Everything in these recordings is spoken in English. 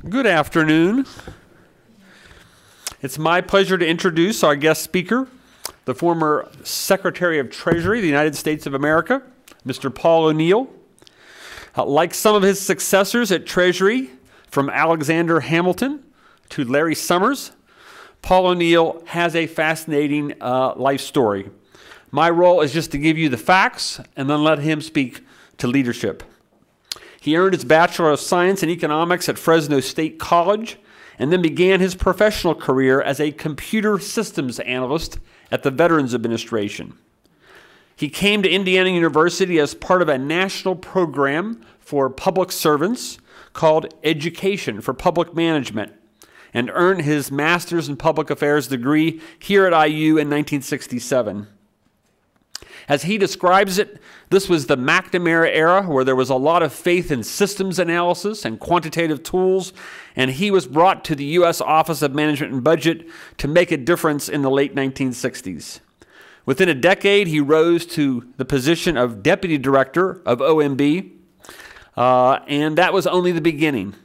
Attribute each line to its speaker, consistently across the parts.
Speaker 1: Good afternoon. It's my pleasure to introduce our guest speaker, the former Secretary of Treasury of the United States of America, Mr. Paul O'Neill. Like some of his successors at Treasury, from Alexander Hamilton to Larry Summers, Paul O'Neill has a fascinating life story. My role is just to give you the facts and then let him speak to leadership. He earned his Bachelor of Science in Economics at Fresno State College and then began his professional career as a computer systems analyst at the Veterans Administration. He came to Indiana University as part of a national program for public servants called Education for Public Management and earned his Master's in Public Affairs degree here at IU in 1967. As he describes it, this was the McNamara era where there was a lot of faith in systems analysis and quantitative tools, and he was brought to the U.S. Office of Management and Budget to make a difference in the late 1960s. Within a decade, he rose to the position of Deputy Director of OMB, and that was only the beginning,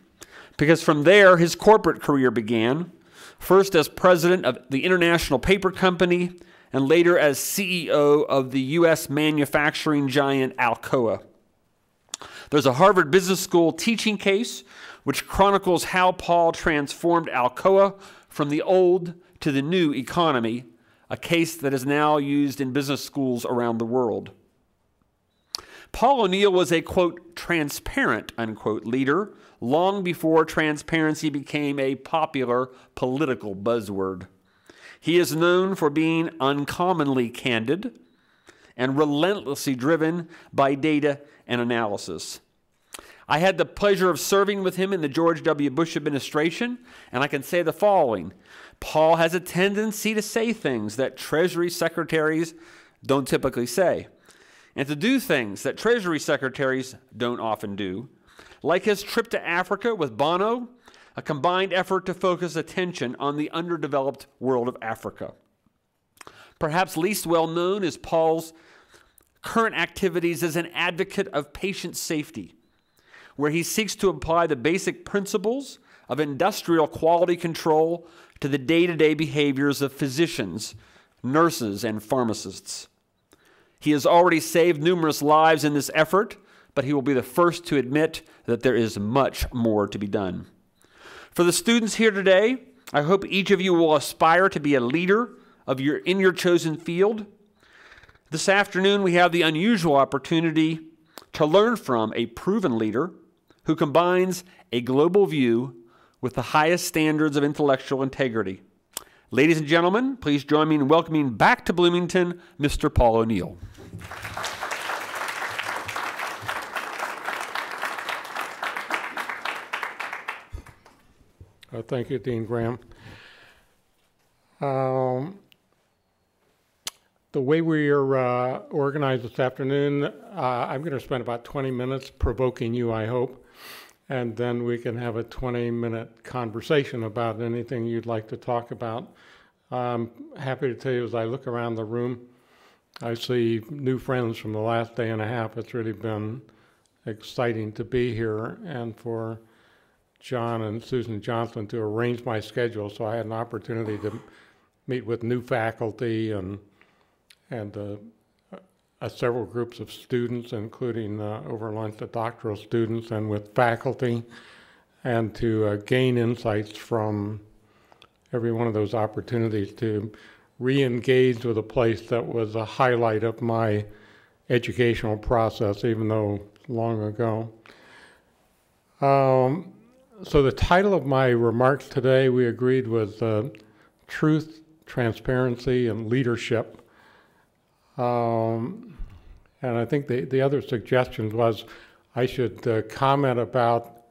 Speaker 1: because from there, his corporate career began, first as President of the International Paper Company, and later as CEO of the U.S. manufacturing giant Alcoa. There's a Harvard Business School teaching case which chronicles how Paul transformed Alcoa from the old to the new economy, a case that is now used in business schools around the world. Paul O'Neill was a, quote, transparent, unquote, leader long before transparency became a popular political buzzword. He is known for being uncommonly candid and relentlessly driven by data and analysis. I had the pleasure of serving with him in the George W. Bush administration, and I can say the following. Paul has a tendency to say things that Treasury secretaries don't typically say, and to do things that Treasury secretaries don't often do, like his trip to Africa with Bono, a combined effort to focus attention on the underdeveloped world of Africa. Perhaps least well known is Paul's current activities as an advocate of patient safety, where he seeks to apply the basic principles of industrial quality control to the day-to-day behaviors of physicians, nurses, and pharmacists. He has already saved numerous lives in this effort, but he will be the first to admit that there is much more to be done. For the students here today, I hope each of you will aspire to be a leader in your chosen field. This afternoon, we have the unusual opportunity to learn from a proven leader who combines a global view with the highest standards of intellectual integrity. Ladies and gentlemen, please join me in welcoming back to Bloomington, Mr. Paul O'Neill.
Speaker 2: Thank you, Dean Graham. The way we are organized this afternoon, I'm going to spend about 20 minutes provoking you, I hope, and then we can have a 20-minute conversation about anything you'd like to talk about. I'm happy to tell you, as I look around the room, I see new friends from the last day and a half. It's really been exciting to be here, and for John and Susan Johnson to arrange my schedule so I had an opportunity to meet with new faculty and several groups of students, including over lunch the doctoral students and with faculty, and to gain insights from every one of those opportunities to re-engage with a place that was a highlight of my educational process, even though long ago. So the title of my remarks today, we agreed, was Truth, Transparency, and Leadership. And I think the other suggestion was I should comment about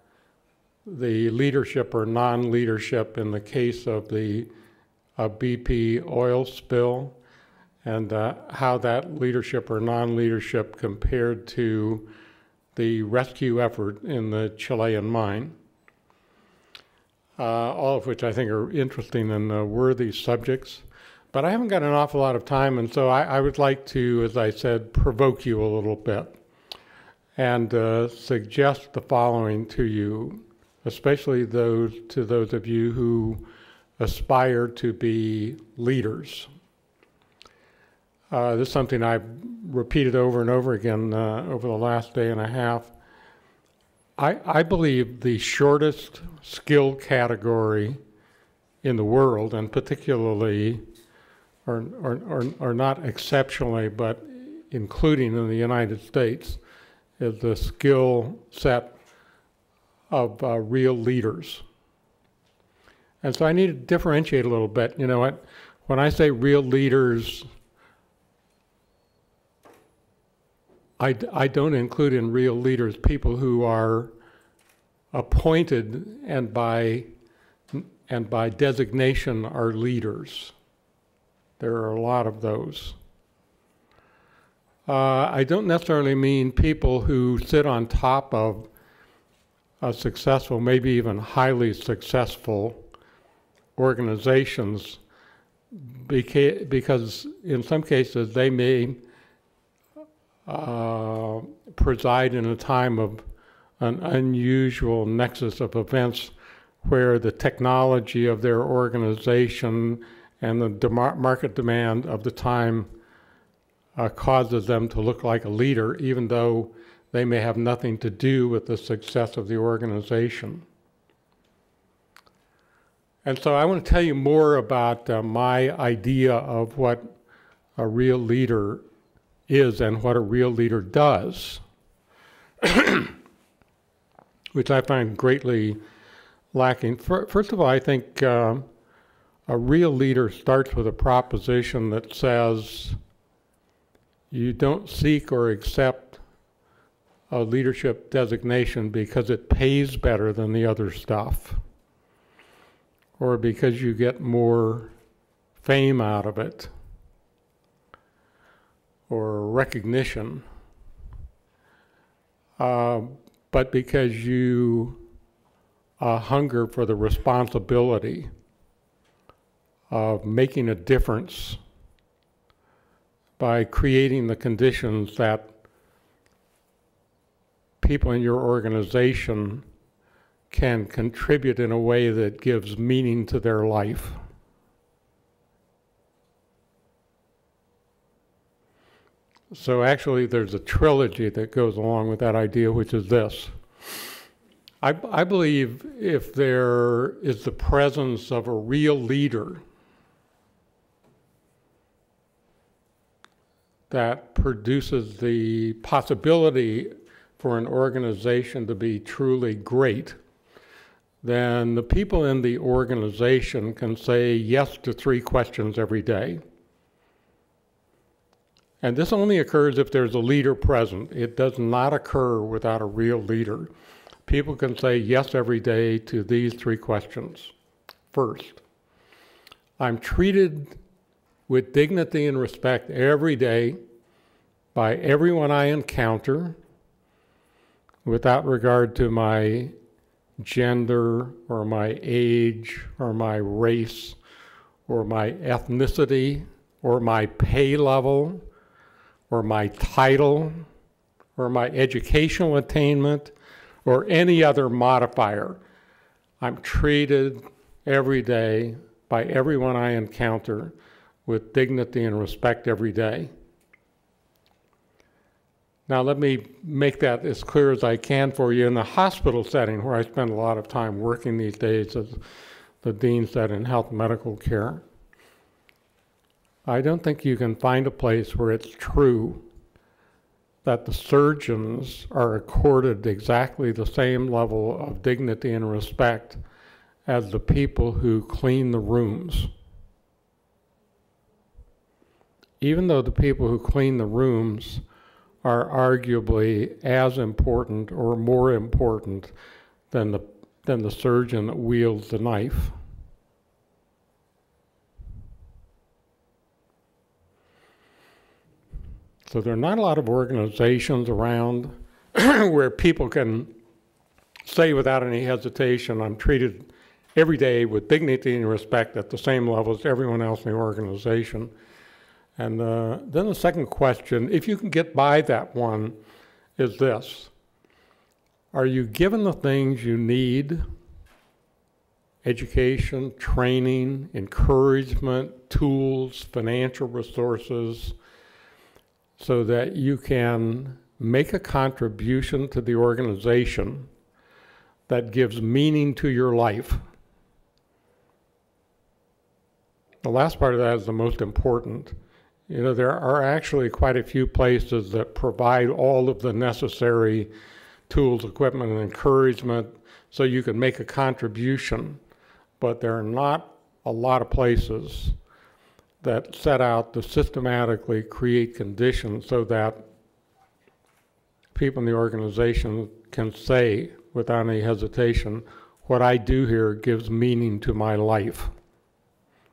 Speaker 2: the leadership or non-leadership in the case of the BP oil spill and how that leadership or non-leadership compared to the rescue effort in the Chilean mine. All of which I think are interesting and worthy subjects. But I haven't got an awful lot of time, and so I would like to, as I said, provoke you a little bit and suggest the following to you. especially to those of you who aspire to be leaders. This is something I've repeated over and over again over the last day and a half. I believe the shortest skill category in the world, and particularly, or not exceptionally, but including in the United States, is the skill set of real leaders. And so I need to differentiate a little bit. You know what? When I say real leaders, I don't include in real leaders people who are appointed and by designation are leaders. There are a lot of those. I don't necessarily mean people who sit on top of a successful, maybe even highly successful organizations, because in some cases they may preside in a time of an unusual nexus of events where the technology of their organization and the market demand of the time causes them to look like a leader, even though they may have nothing to do with the success of the organization. And so I want to tell you more about my idea of what a real leader is and what a real leader does, which I find greatly lacking. First of all, I think a real leader starts with a proposition that says you don't seek or accept a leadership designation because it pays better than the other stuff, or because you get more fame out of it, or recognition, but because you hunger for the responsibility of making a difference by creating the conditions that people in your organization can contribute in a way that gives meaning to their life. So actually there's a trilogy that goes along with that idea, which is this. I believe if there is the presence of a real leader that produces the possibility for an organization to be truly great, then the people in the organization can say yes to 3 questions every day. And this only occurs if there's a leader present. It does not occur without a real leader. People can say yes every day to these 3 questions. First, I'm treated with dignity and respect every day by everyone I encounter, without regard to my gender or my age or my race or my ethnicity or my pay level or my title or my educational attainment or any other modifier. I'm treated every day by everyone I encounter with dignity and respect every day. Now let me make that as clear as I can for you. In the hospital setting, where I spend a lot of time working these days, as the dean said, in health medical care, I don't think you can find a place where it's true that the surgeons are accorded exactly the same level of dignity and respect as the people who clean the rooms. Even though the people who clean the rooms are arguably as important or more important than the surgeon that wields the knife. So there are not a lot of organizations around where people can say without any hesitation, I'm treated every day with dignity and respect at the same level as everyone else in the organization. And then the second question, if you can get by that one, is this. Are you given the things you need? Education, training, encouragement, tools, financial resources, so that you can make a contribution to the organization that gives meaning to your life. The last part of that is the most important. You know, there are actually quite a few places that provide all of the necessary tools, equipment, and encouragement so you can make a contribution, but there are not a lot of places that set out to systematically create conditions so that people in the organization can say without any hesitation, what I do here gives meaning to my life.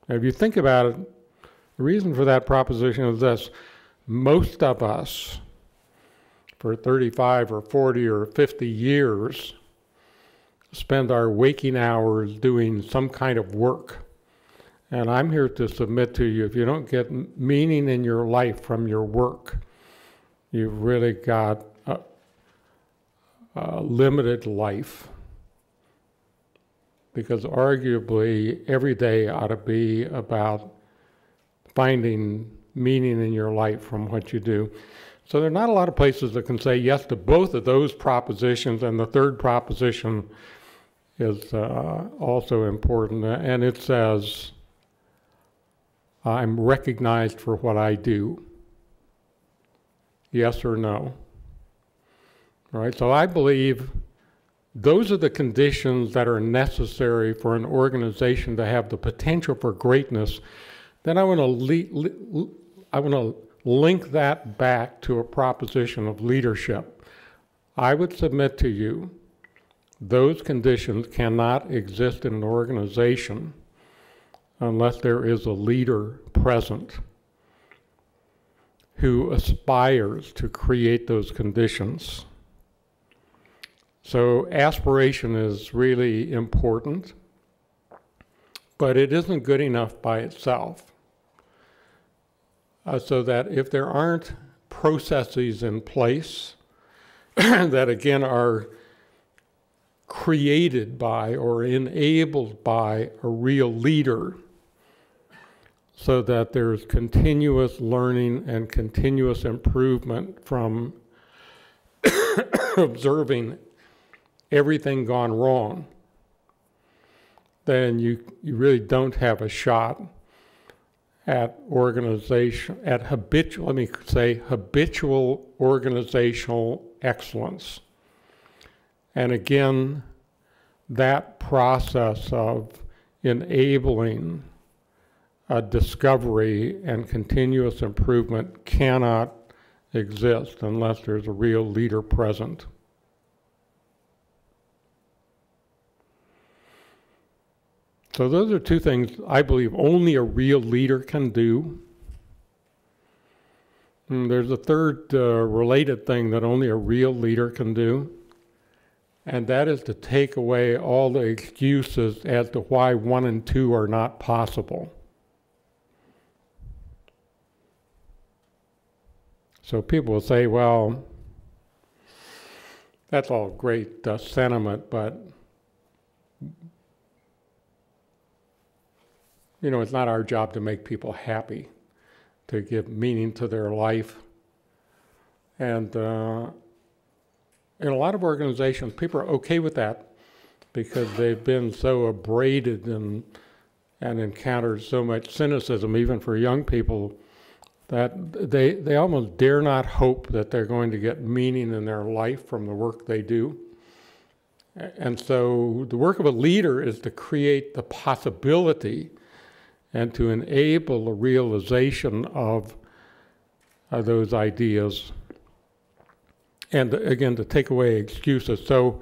Speaker 2: And if you think about it, the reason for that proposition is this: most of us, for 35 or 40 or 50 years, spend our waking hours doing some kind of work. And I'm here to submit to you, if you don't get meaning in your life from your work, you've really got a limited life. Because arguably every day ought to be about finding meaning in your life from what you do. So there are not a lot of places that can say yes to both of those propositions, and the third proposition is also important, and it says, I'm recognized for what I do. Yes or no? All right, so I believe those are the conditions that are necessary for an organization to have the potential for greatness. Then I want to link that back to a proposition of leadership. I would submit to you, those conditions cannot exist in an organization unless there is a leader present who aspires to create those conditions. So aspiration is really important, but it isn't good enough by itself. So that if there aren't processes in place that again are created by or enabled by a real leader, so that there's continuous learning and continuous improvement from observing everything gone wrong, then you really don't have a shot at habitual organizational excellence. And again, that process of enabling a discovery and continuous improvement cannot exist unless there's a real leader present. So those are two things I believe only a real leader can do. And there's a third related thing that only a real leader can do, and that is to take away all the excuses as to why 1 and 2 are not possible. So people will say, well, that's all great sentiment, but you know, it's not our job to make people happy, to give meaning to their life. And in a lot of organizations, people are okay with that because they've been so abraded and encountered so much cynicism, even for young people, that they almost dare not hope that they're going to get meaning in their life from the work they do. And so the work of a leader is to create the possibility and to enable a realization of those ideas. And again, to take away excuses. So